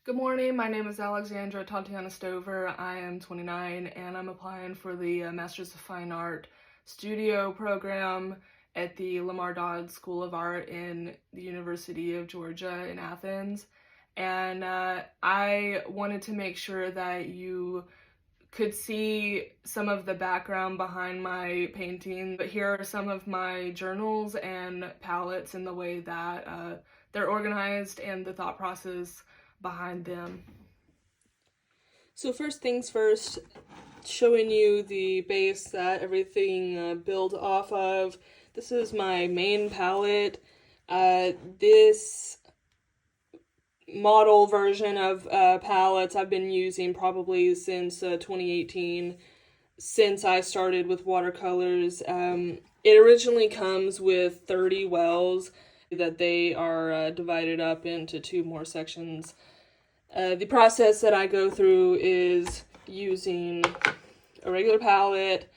Good morning, my name is Alexandra Tatiana Stover. I am 29 and I'm applying for the Masters of Fine Art Studio program at the Lamar Dodd School of Art in the University of Georgia in Athens. And I wanted to make sure that you could see some of the background behind my painting, but here are some of my journals and palettes and the way that they're organized and the thought process behind them. So first things first, showing you the base that everything built off of. This is my main palette. This model version of palettes I've been using probably since 2018, since I started with watercolors. It originally comes with 30 wells that they are divided up into two more sections. The process that I go through is using a regular palette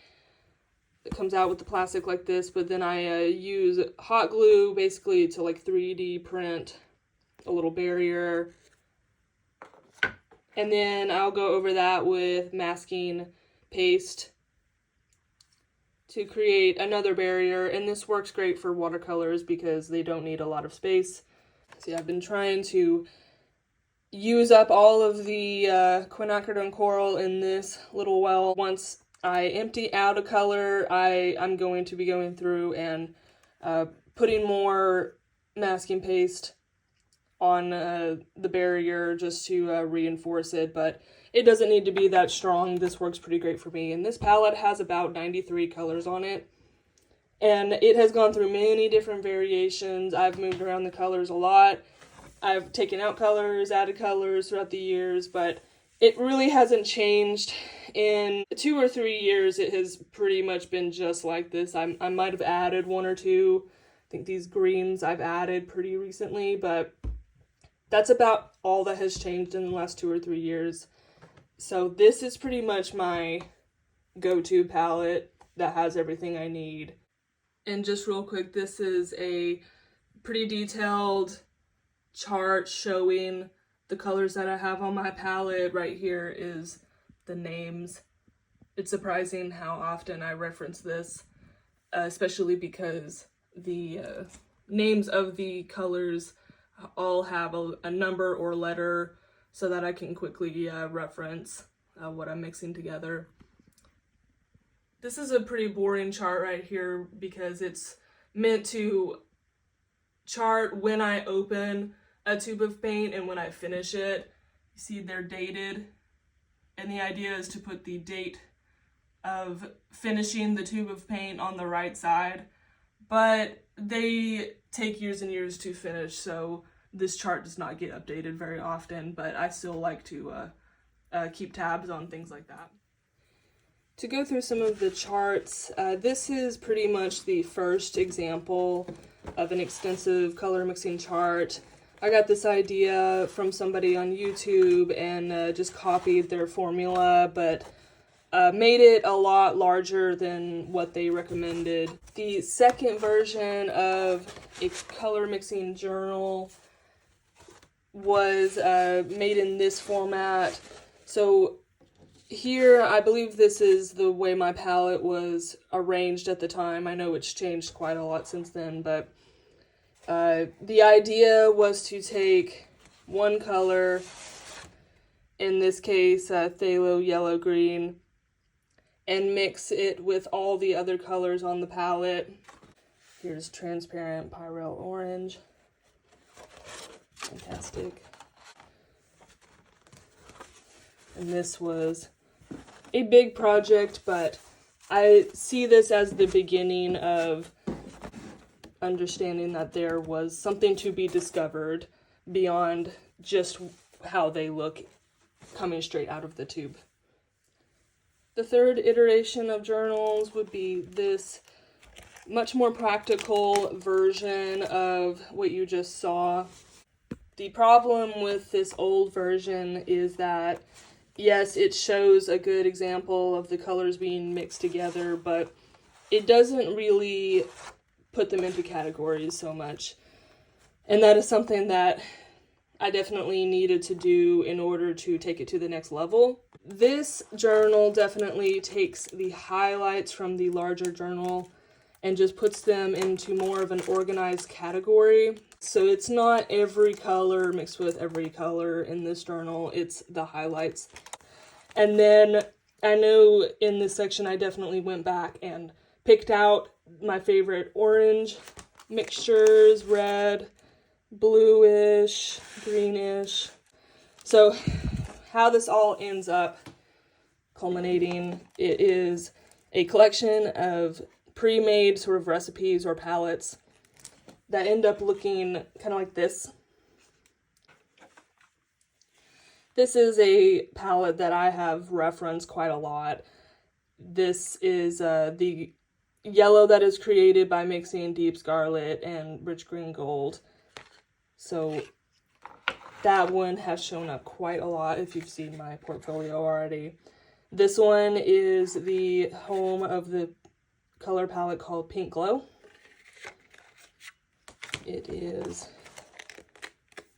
that comes out with the plastic like this, but then I use hot glue basically to like 3D print a little barrier, and then I'll go over that with masking paste to create another barrier, and this works great for watercolors because they don't need a lot of space. See, I've been trying to use up all of the quinacridone coral in this little well. Once I empty out a color, I'm going to be going through and putting more masking paste on the barrier just to reinforce it, but it doesn't need to be that strong. This works pretty great for me, and this palette has about 93 colors on it, and it has gone through many different variations. I've moved around the colors a lot. I've taken out colors, added colors throughout the years, but it really hasn't changed. In 2 or 3 years, it has pretty much been just like this. I might have added one or two. I think these greens I've added pretty recently, but that's about all that has changed in the last 2 or 3 years. So this is pretty much my go-to palette that has everything I need. And just real quick, this is a pretty detailed chart showing the colors that I have on my palette. Right here is the names. It's surprising how often I reference this, especially because the names of the colors all have a number or letter so that I can quickly reference what I'm mixing together. This is a pretty boring chart right here because it's meant to chart when I open a tube of paint and when I finish it. You see they're dated, and the idea is to put the date of finishing the tube of paint on the right side, but they take years and years to finish, so this chart does not get updated very often, but I still like to keep tabs on things like that. To go through some of the charts, this is pretty much the first example of an extensive color mixing chart. I got this idea from somebody on YouTube and just copied their formula, but made it a lot larger than what they recommended. The second version of a color mixing journal was made in this format. So here, I believe this is the way my palette was arranged at the time. I know it's changed quite a lot since then, but the idea was to take one color, in this case phthalo yellow green, and mix it with all the other colors on the palette. Here's transparent pyrrole orange. Fantastic. And this was a big project, but I see this as the beginning of understanding that there was something to be discovered beyond just how they look coming straight out of the tube. The third iteration of journals would be this much more practical version of what you just saw. The problem with this old version is that, yes, it shows a good example of the colors being mixed together, but it doesn't really put them into categories so much. And that is something that I definitely needed to do in order to take it to the next level. This journal definitely takes the highlights from the larger journal and just puts them into more of an organized category. So it's not every color mixed with every color in this journal, it's the highlights. And then I know in this section I definitely went back and picked out my favorite orange mixtures, red, bluish, greenish. So how this all ends up culminating, it is a collection of pre-made sort of recipes or palettes that end up looking kind of like this. This is a palette that I have referenced quite a lot. This is the yellow that is created by mixing deep scarlet and rich green gold. So that one has shown up quite a lot if you've seen my portfolio already. This one is the home of the color palette called Pink Glow. It is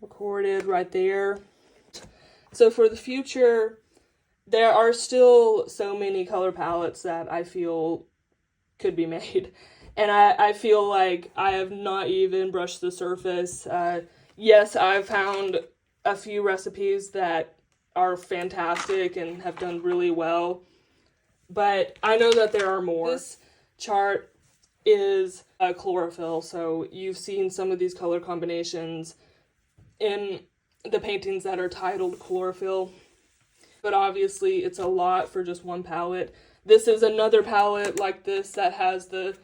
recorded right there. So for the future, there are still so many color palettes that I feel could be made. And I feel like I have not even brushed the surface. Yes, I've found a few recipes that are fantastic and have done really well, but I know that there are more. This chart is chlorophyll, so you've seen some of these color combinations in the paintings that are titled chlorophyll, but obviously it's a lot for just one palette. This is another palette like this that has the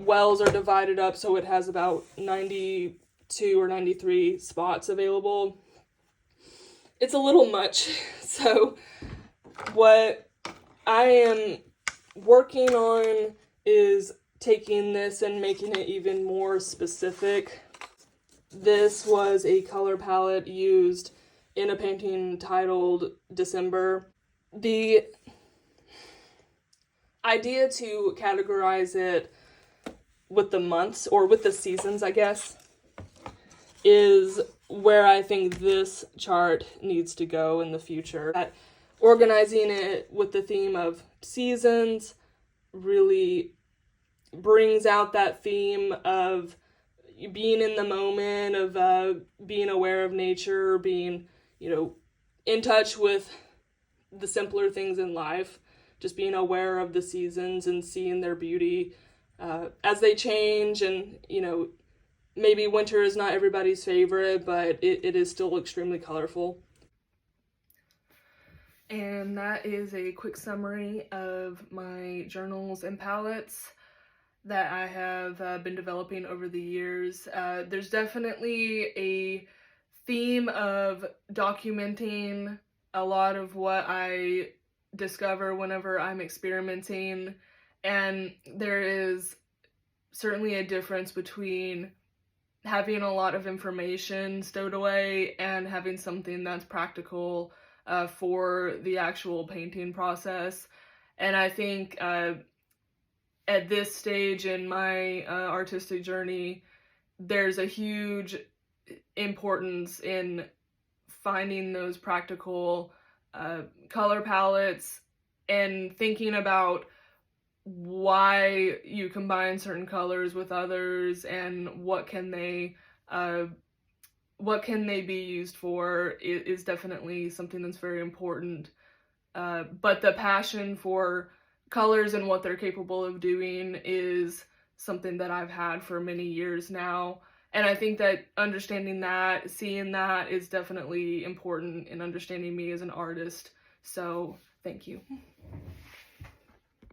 wells are divided up, so it has about 92 or 93 spots available. It's a little much, so what I am working on is taking this and making it even more specific. This was a color palette used in a painting titled December. The idea to categorize it with the months, or with the seasons, I guess, is where I think this chart needs to go in the future. Organizing it with the theme of seasons really brings out that theme of being in the moment, of being aware of nature, being, in touch with the simpler things in life, just being aware of the seasons and seeing their beauty as they change. And, maybe winter is not everybody's favorite, but it is still extremely colorful. And that is a quick summary of my journals and palettes that I have been developing over the years. There's definitely a theme of documenting a lot of what I discover whenever I'm experimenting, and there is certainly a difference between having a lot of information stowed away and having something that's practical for the actual painting process. And I think at this stage in my artistic journey, there's a huge importance in finding those practical color palettes and thinking about why you combine certain colors with others and what can they be used for is definitely something that's very important. But the passion for colors and what they're capable of doing is something that I've had for many years now. And I think that understanding that, seeing that, is definitely important in understanding me as an artist. So, thank you.